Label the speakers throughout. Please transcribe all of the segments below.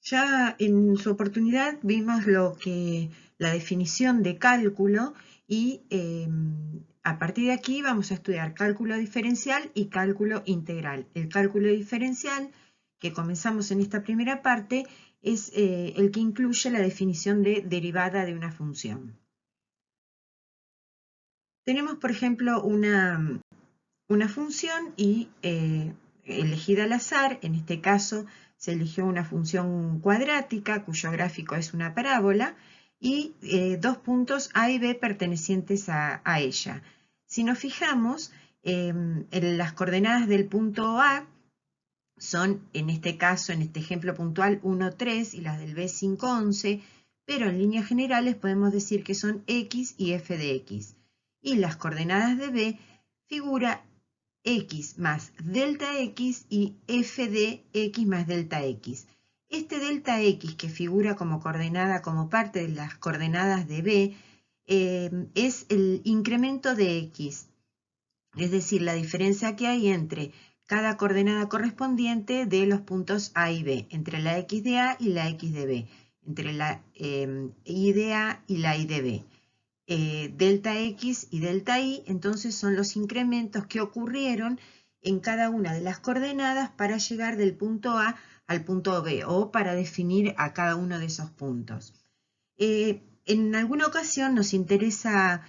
Speaker 1: Ya en su oportunidad vimos la definición de cálculo y a partir de aquí vamos a estudiar cálculo diferencial y cálculo integral. El cálculo diferencial que comenzamos en esta primera parte es el que incluye la definición de derivada de una función. Tenemos, por ejemplo, una función y elegida al azar, en este caso se eligió una función cuadrática cuyo gráfico es una parábola y dos puntos A y B pertenecientes a ella. Si nos fijamos, las coordenadas del punto A son, en este caso, en este ejemplo puntual, 1, 3 y las del B 5, 11, pero en líneas generales podemos decir que son X y f de X. Y las coordenadas de B figura X más delta X y f de X más delta X. Este delta X que figura como coordenada, como parte de las coordenadas de B, es el incremento de X, es decir, la diferencia que hay entre cada coordenada correspondiente de los puntos A y B, entre la X de A y la X de B, entre la Y de A y la Y de B. Delta X y delta Y, entonces son los incrementos que ocurrieron en cada una de las coordenadas para llegar del punto A al punto B o para definir a cada uno de esos puntos. En alguna ocasión nos interesa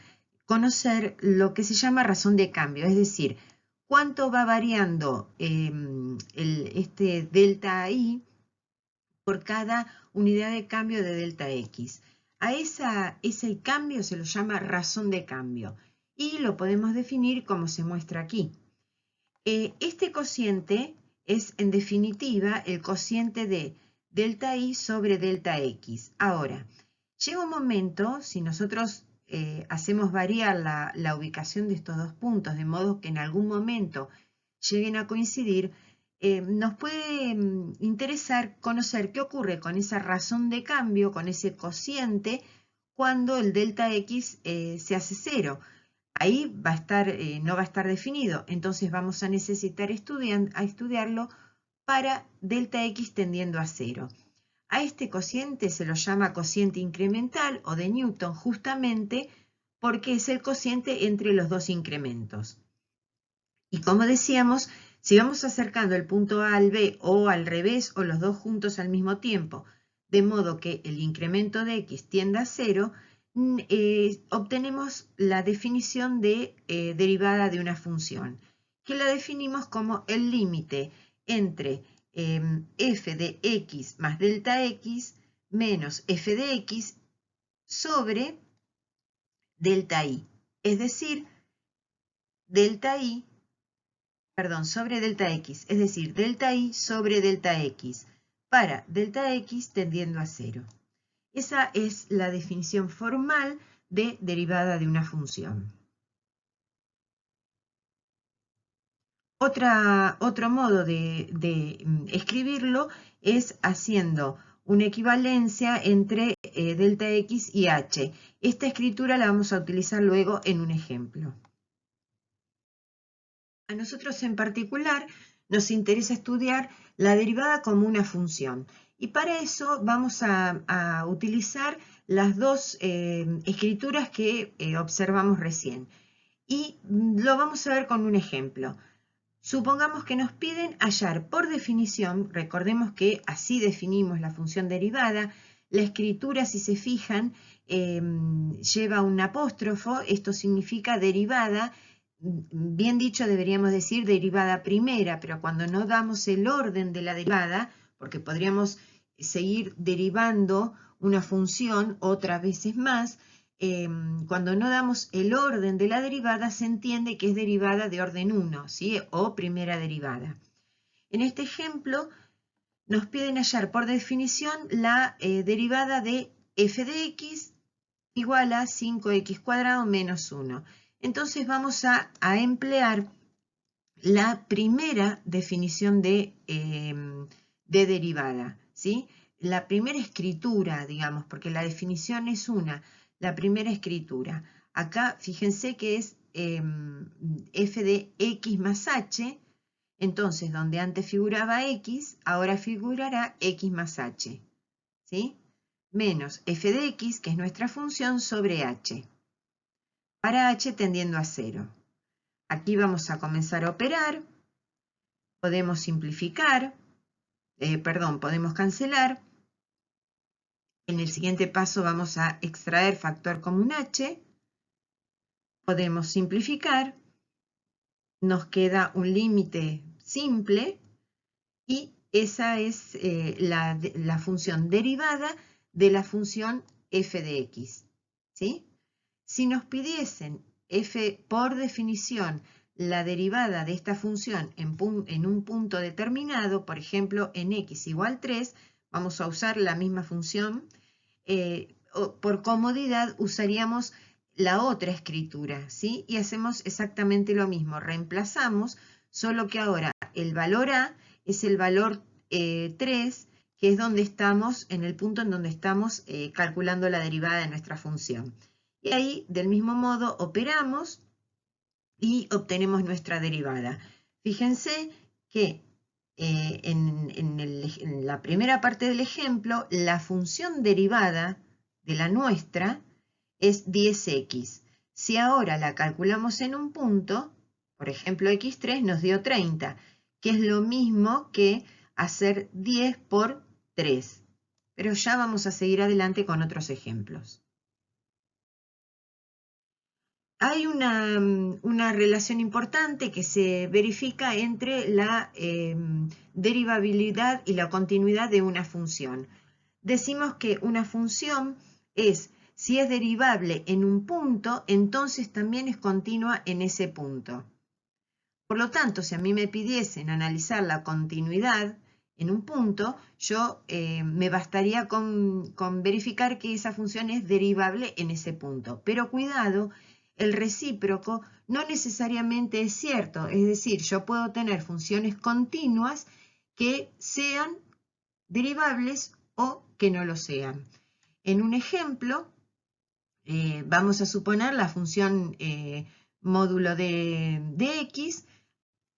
Speaker 1: conocer lo que se llama razón de cambio, es decir, cuánto va variando este delta I por cada unidad de cambio de delta X. A ese cambio se lo llama razón de cambio y lo podemos definir como se muestra aquí. Este cociente es en definitiva el cociente de delta I sobre delta X. Ahora, llega un momento, si nosotros hacemos variar la ubicación de estos dos puntos, de modo que en algún momento lleguen a coincidir, nos puede interesar conocer qué ocurre con esa razón de cambio, con ese cociente, cuando el delta X se hace cero. Ahí va a estar, no va a estar definido, entonces vamos a necesitar estudiarlo para delta X tendiendo a cero. A este cociente se lo llama cociente incremental o de Newton justamente porque es el cociente entre los dos incrementos. Y como decíamos, si vamos acercando el punto A al B o al revés o los dos juntos al mismo tiempo, de modo que el incremento de X tienda a cero, obtenemos la definición de derivada de una función, que la definimos como el límite entre f de x más delta x menos f de x sobre delta y, es decir, sobre delta x, es decir, delta y sobre delta x, para delta x tendiendo a cero. Esa es la definición formal de derivada de una función. Otro modo de escribirlo es haciendo una equivalencia entre delta x y h. Esta escritura la vamos a utilizar luego en un ejemplo. A nosotros en particular nos interesa estudiar la derivada como una función. Y para eso vamos a utilizar las dos escrituras que observamos recién. Y lo vamos a ver con un ejemplo. Supongamos que nos piden hallar por definición, recordemos que así definimos la función derivada, la escritura, si se fijan, lleva un apóstrofo, esto significa derivada, bien dicho deberíamos decir derivada primera, pero cuando no damos el orden de la derivada, porque podríamos seguir derivando una función otras veces más, cuando no damos el orden de la derivada se entiende que es derivada de orden 1, ¿sí? O primera derivada. En este ejemplo nos piden hallar por definición la derivada de f de x igual a 5x cuadrado menos 1. Entonces vamos a emplear la primera definición de derivada, ¿sí? La primera escritura, digamos, porque la definición es una, la primera escritura. Acá fíjense que es f de x más h, entonces donde antes figuraba x, ahora figurará x más h. ¿sí? Menos f de x, que es nuestra función, sobre h, para h tendiendo a 0. Aquí vamos a comenzar a operar, podemos simplificar, podemos cancelar. En el siguiente paso vamos a extraer factor común h, podemos simplificar, nos queda un límite simple y esa es la función derivada de la función f de x, ¿sí? Si nos pidiesen f por definición la derivada de esta función en un punto determinado, por ejemplo en x igual 3, vamos a usar la misma función. Por comodidad usaríamos la otra escritura, ¿sí? Y hacemos exactamente lo mismo, reemplazamos, solo que ahora el valor a es el valor 3, que es donde estamos, en el punto en donde estamos calculando la derivada de nuestra función. Y ahí, del mismo modo, operamos y obtenemos nuestra derivada. Fíjense que en la primera parte del ejemplo, la función derivada de la nuestra es 10x. Si ahora la calculamos en un punto, por ejemplo x3 nos dio 30, que es lo mismo que hacer 10 por 3. Pero ya vamos a seguir adelante con otros ejemplos. Hay una relación importante que se verifica entre la derivabilidad y la continuidad de una función. Decimos que una función es, si es derivable en un punto, entonces también es continua en ese punto. Por lo tanto, si a mí me pidiesen analizar la continuidad en un punto, yo me bastaría con verificar que esa función es derivable en ese punto. Pero cuidado, el recíproco no necesariamente es cierto. Es decir, yo puedo tener funciones continuas que sean derivables o que no lo sean. En un ejemplo, vamos a suponer la función módulo de x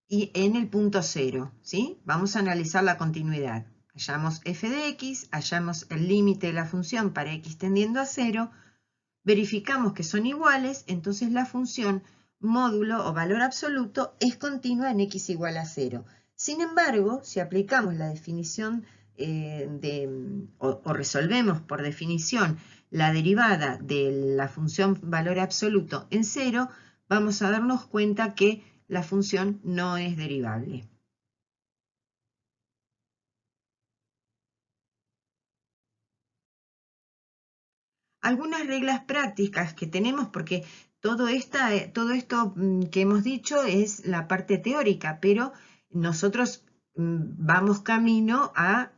Speaker 1: y en el punto 0, ¿sí? Vamos a analizar la continuidad. Hallamos f de x, hallamos el límite de la función para x tendiendo a 0, verificamos que son iguales, entonces la función módulo o valor absoluto es continua en x igual a 0. Sin embargo, si aplicamos la definición o resolvemos por definición la derivada de la función valor absoluto en 0, vamos a darnos cuenta que la función no es derivable. Algunas reglas prácticas que tenemos, porque todo esto que hemos dicho es la parte teórica, pero nosotros vamos camino a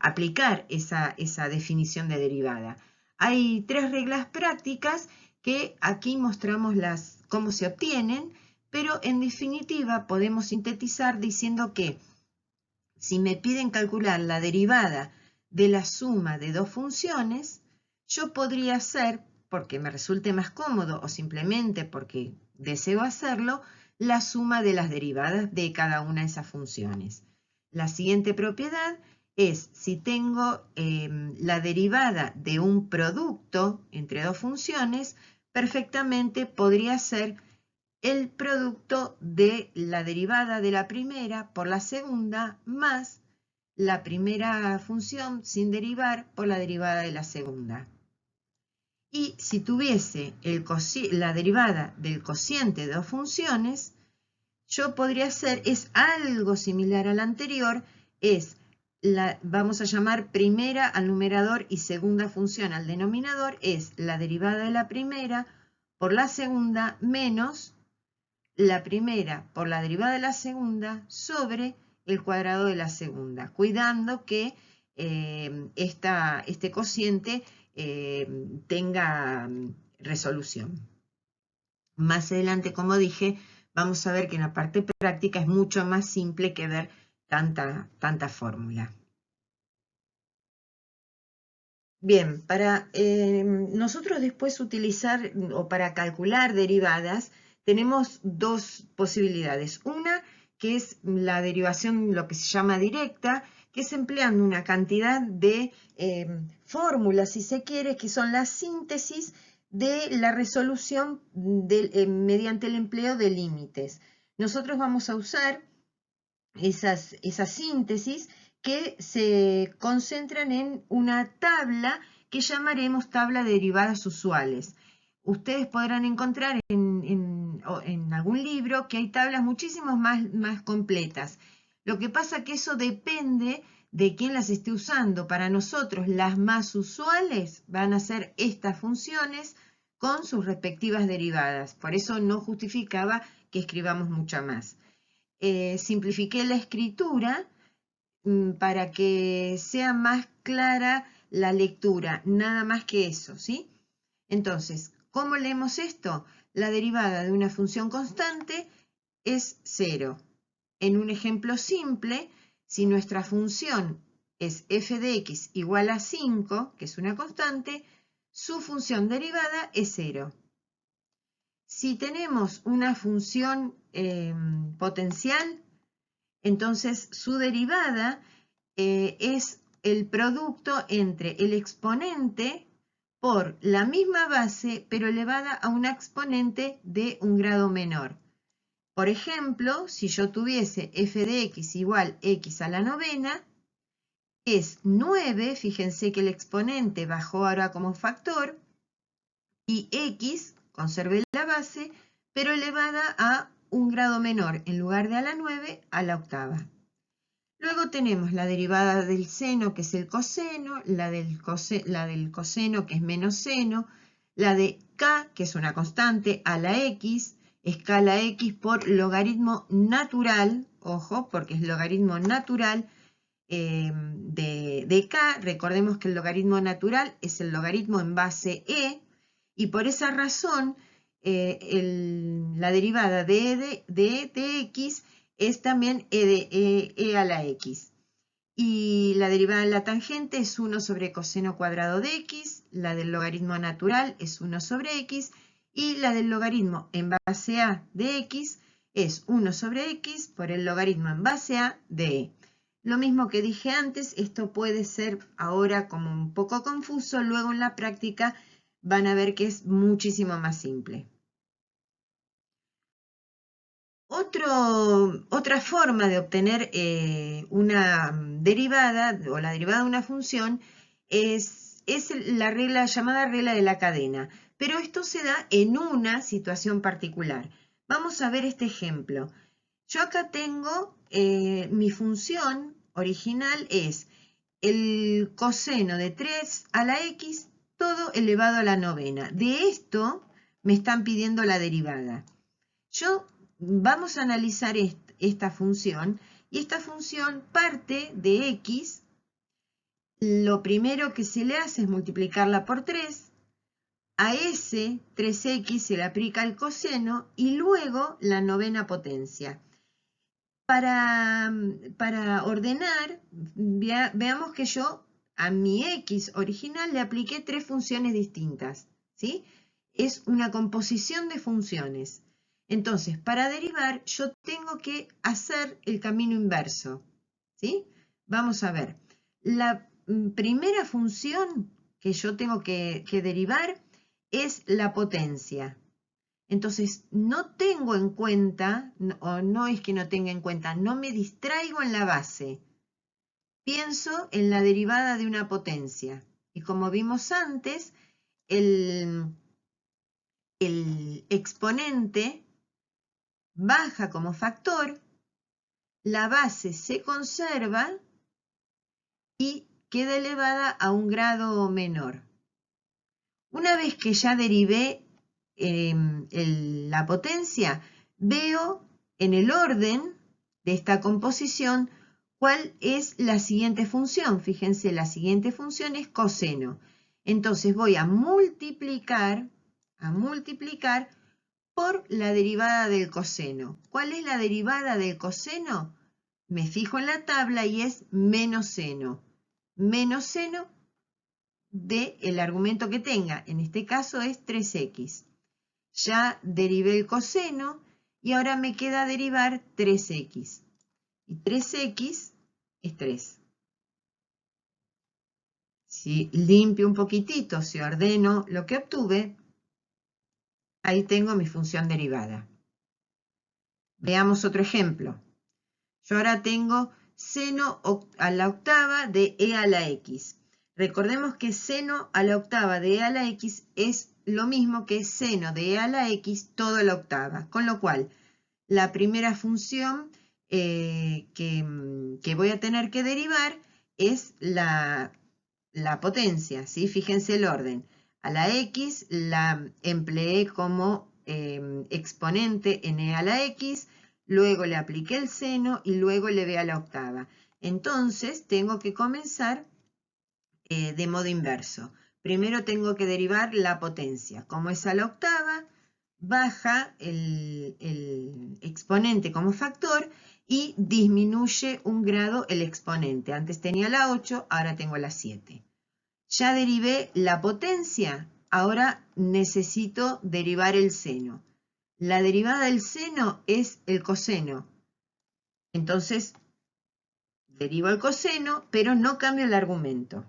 Speaker 1: aplicar esa definición de derivada. Hay 3 reglas prácticas que aquí mostramos cómo se obtienen, pero en definitiva podemos sintetizar diciendo que si me piden calcular la derivada de la suma de 2 funciones, yo podría hacer, porque me resulte más cómodo o simplemente porque deseo hacerlo, la suma de las derivadas de cada una de esas funciones. La siguiente propiedad es, si tengo la derivada de un producto entre 2 funciones, perfectamente podría ser el producto de la derivada de la primera por la segunda más la primera función sin derivar por la derivada de la segunda. Y si tuviese la derivada del cociente de 2 funciones, yo podría hacer, es algo similar a la anterior, vamos a llamar primera al numerador y segunda función al denominador, es la derivada de la primera por la segunda menos la primera por la derivada de la segunda sobre el cuadrado de la segunda, cuidando que este cociente tenga resolución. Más adelante, como dije, vamos a ver que en la parte práctica es mucho más simple que ver tanta fórmula. Bien, para nosotros después utilizar o para calcular derivadas, tenemos 2 posibilidades. Una que es la derivación, lo que se llama directa, que es empleando una cantidad de fórmulas, si se quiere, que son la síntesis de la resolución mediante el empleo de límites. Nosotros vamos a usar esas síntesis que se concentran en una tabla que llamaremos tabla de derivadas usuales. Ustedes podrán encontrar en algún libro que hay tablas muchísimo más completas. Lo que pasa que eso depende de quién las esté usando. Para nosotros las más usuales van a ser estas funciones con sus respectivas derivadas. Por eso no justificaba que escribamos mucha más. Simplifiqué la escritura para que sea más clara la lectura, nada más que eso, ¿sí? Entonces, ¿cómo leemos esto? La derivada de una función constante es 0. En un ejemplo simple, si nuestra función es f de x igual a 5, que es una constante, su función derivada es 0. Si tenemos una función potencial, entonces su derivada es el producto entre el exponente por la misma base, pero elevada a una exponente de un grado menor. Por ejemplo, si yo tuviese f de x igual x a la novena, es 9, fíjense que el exponente bajó ahora como factor, y x, conservé la base, pero elevada a un grado menor, en lugar de a la 9, a la octava. Luego tenemos la derivada del seno, que es el coseno, la del coseno, que es menos seno, la de k, que es una constante, a la x, escala x por logaritmo natural, ojo, porque es logaritmo natural de k. Recordemos que el logaritmo natural es el logaritmo en base e, y por esa razón la derivada de x es también e a la x. Y la derivada de la tangente es 1 sobre coseno cuadrado de x, la del logaritmo natural es 1 sobre x, y la del logaritmo en base a de x es 1 sobre x por el logaritmo en base a de e. Lo mismo que dije antes, esto puede ser ahora como un poco confuso, luego en la práctica van a ver que es muchísimo más simple. Otra forma de obtener una derivada o la derivada de una función es la regla llamada regla de la cadena, pero esto se da en una situación particular. Vamos a ver este ejemplo. Yo acá tengo mi función original es el coseno de 3 a la x, todo elevado a la novena. De esto me están pidiendo la derivada. Vamos a analizar esta función, y esta función parte de x. Lo primero que se le hace es multiplicarla por 3. A ese 3x se le aplica el coseno y luego la novena potencia. Para ordenar, veamos que yo a mi x original le apliqué 3 funciones distintas, ¿sí? Es una composición de funciones. Entonces, para derivar, yo tengo que hacer el camino inverso, ¿sí? Vamos a ver. La primera función que yo tengo que derivar es la potencia. Entonces, no tengo en cuenta, o no es que no tenga en cuenta, no me distraigo en la base. Pienso en la derivada de una potencia. Y como vimos antes, el exponente baja como factor, la base se conserva y queda elevada a un grado menor. Una vez que ya derivé la potencia, veo en el orden de esta composición cuál es la siguiente función. Fíjense, la siguiente función es coseno. Entonces voy a multiplicar por la derivada del coseno. ¿Cuál es la derivada del coseno? Me fijo en la tabla y es menos seno. Menos seno del argumento que tenga. En este caso es 3x. Ya derivé el coseno y ahora me queda derivar 3x. Y 3x es 3. Si limpio un poquitito, si ordeno lo que obtuve, ahí tengo mi función derivada. Veamos otro ejemplo. Yo ahora tengo seno a la octava de e a la x. Recordemos que seno a la octava de e a la x es lo mismo que seno de e a la x todo a la octava. Con lo cual, la primera función que voy a tener que derivar es la potencia, ¿sí? Fíjense el orden. A la x la empleé como exponente en e a la x, luego le apliqué el seno y luego le b a la octava. Entonces tengo que comenzar de modo inverso. Primero tengo que derivar la potencia. Como es a la octava, baja el exponente como factor y disminuye un grado el exponente. Antes tenía la 8, ahora tengo la 7. Ya derivé la potencia, ahora necesito derivar el seno. La derivada del seno es el coseno. Entonces, derivo el coseno, pero no cambio el argumento.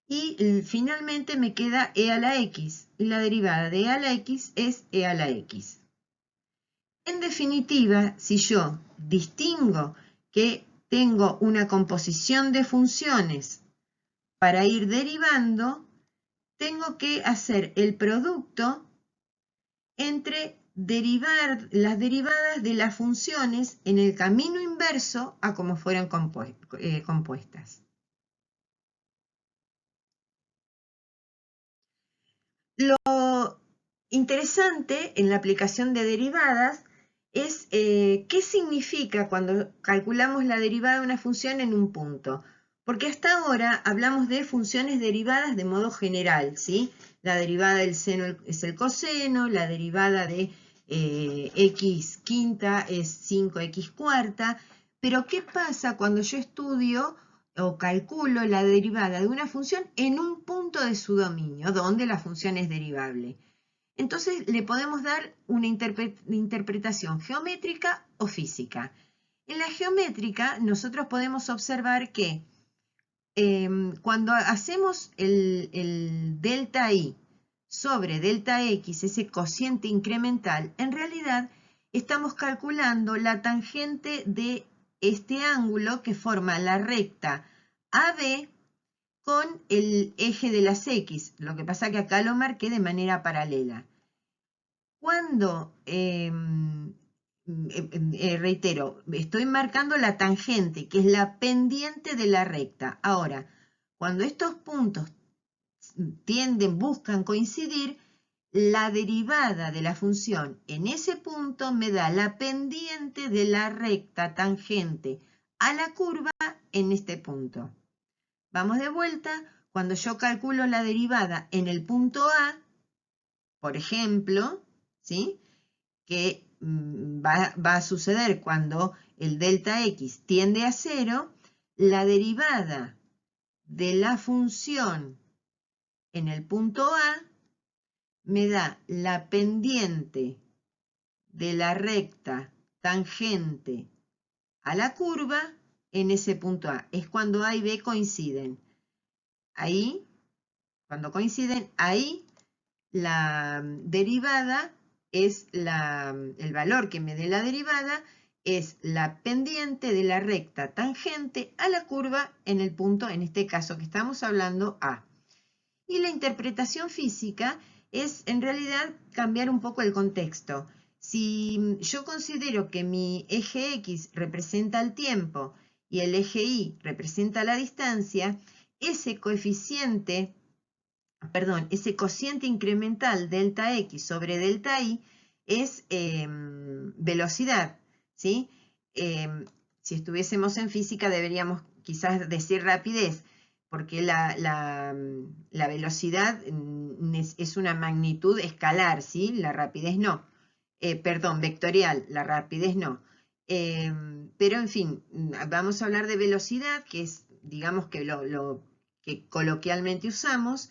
Speaker 1: Y finalmente me queda e a la x. Y la derivada de e a la x es e a la x. En definitiva, si yo distingo que tengo una composición de funciones para ir derivando, tengo que hacer el producto entre las derivadas de las funciones en el camino inverso a como fueron compuestas. Lo interesante en la aplicación de derivadas es qué significa cuando calculamos la derivada de una función en un punto. Porque hasta ahora hablamos de funciones derivadas de modo general, ¿sí? La derivada del seno es el coseno, la derivada de x quinta es 5x cuarta. Pero ¿qué pasa cuando yo estudio o calculo la derivada de una función en un punto de su dominio, donde la función es derivable? Entonces le podemos dar una interpretación geométrica o física. En la geométrica nosotros podemos observar que cuando hacemos el delta i sobre delta x, ese cociente incremental, en realidad estamos calculando la tangente de este ángulo que forma la recta AB con el eje de las X. Lo que pasa que acá lo marqué de manera paralela. Cuando, reitero, estoy marcando la tangente, que es la pendiente de la recta. Ahora, cuando estos puntos buscan coincidir, la derivada de la función en ese punto me da la pendiente de la recta tangente a la curva en este punto. Vamos de vuelta. Cuando yo calculo la derivada en el punto A, por ejemplo, ¿sí? Que va a suceder cuando el delta x tiende a 0, la derivada de la función en el punto A me da la pendiente de la recta tangente a la curva en ese punto A. Es cuando A y B coinciden. Ahí, cuando coinciden, ahí la derivada es el valor que me dé la derivada es la pendiente de la recta tangente a la curva en el punto, en este caso que estamos hablando, A. Y la interpretación física es en realidad cambiar un poco el contexto. Si yo considero que mi eje X representa el tiempo y el eje Y representa la distancia, ese cociente incremental delta X sobre delta Y es velocidad, ¿sí? Si estuviésemos en física deberíamos quizás decir rapidez, porque la velocidad es una magnitud escalar, ¿sí? La rapidez no. Vectorial, la rapidez no. Pero en fin, vamos a hablar de velocidad, que es, digamos, que lo que coloquialmente usamos.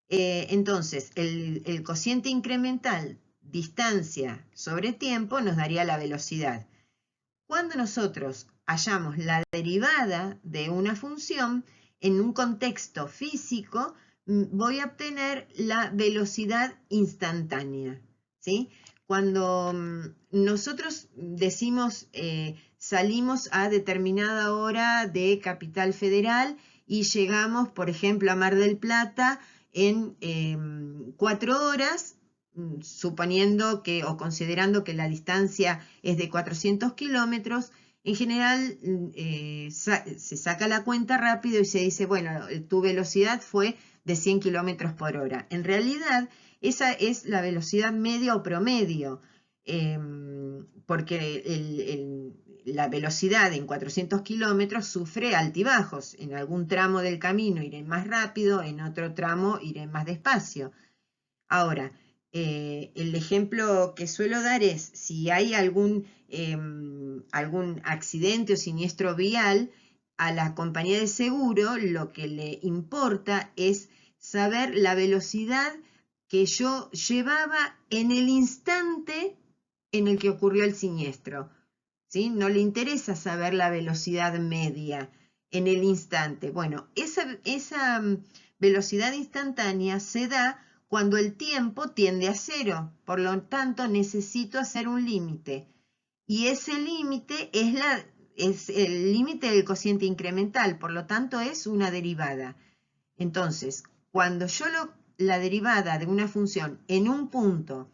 Speaker 1: Entonces, el cociente incremental distancia sobre tiempo nos daría la velocidad. Cuando nosotros hallamos la derivada de una función, en un contexto físico, voy a obtener la velocidad instantánea, ¿sí? Cuando nosotros decimos salimos a determinada hora de Capital Federal y llegamos, por ejemplo, a Mar del Plata en 4 horas, suponiendo que o considerando que la distancia es de 400 kilómetros, en general se saca la cuenta rápido y se dice, bueno, tu velocidad fue de 100 kilómetros por hora. En realidad, esa es la velocidad media o promedio, porque la velocidad en 400 kilómetros sufre altibajos. En algún tramo del camino iré más rápido, en otro tramo iré más despacio. Ahora, el ejemplo que suelo dar es, si hay algún accidente o siniestro vial, a la compañía de seguro lo que le importa es saber la velocidad que yo llevaba en el instante en el que ocurrió el siniestro, ¿sí? No le interesa saber la velocidad media en el instante. Bueno, esa velocidad instantánea se da cuando el tiempo tiende a cero. Por lo tanto, necesito hacer un límite. Y ese límite es el límite del cociente incremental, por lo tanto es una derivada. Entonces, cuando yo la derivada de una función en un punto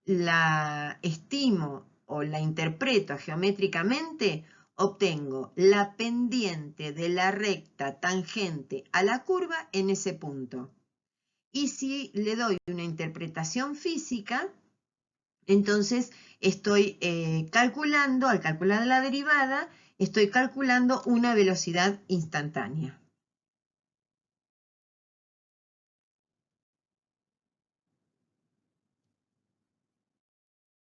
Speaker 1: la estimo o la interpreto geométricamente, obtengo la pendiente de la recta tangente a la curva en ese punto. Y si le doy una interpretación física, entonces estoy calculando, al calcular la derivada, estoy calculando una velocidad instantánea.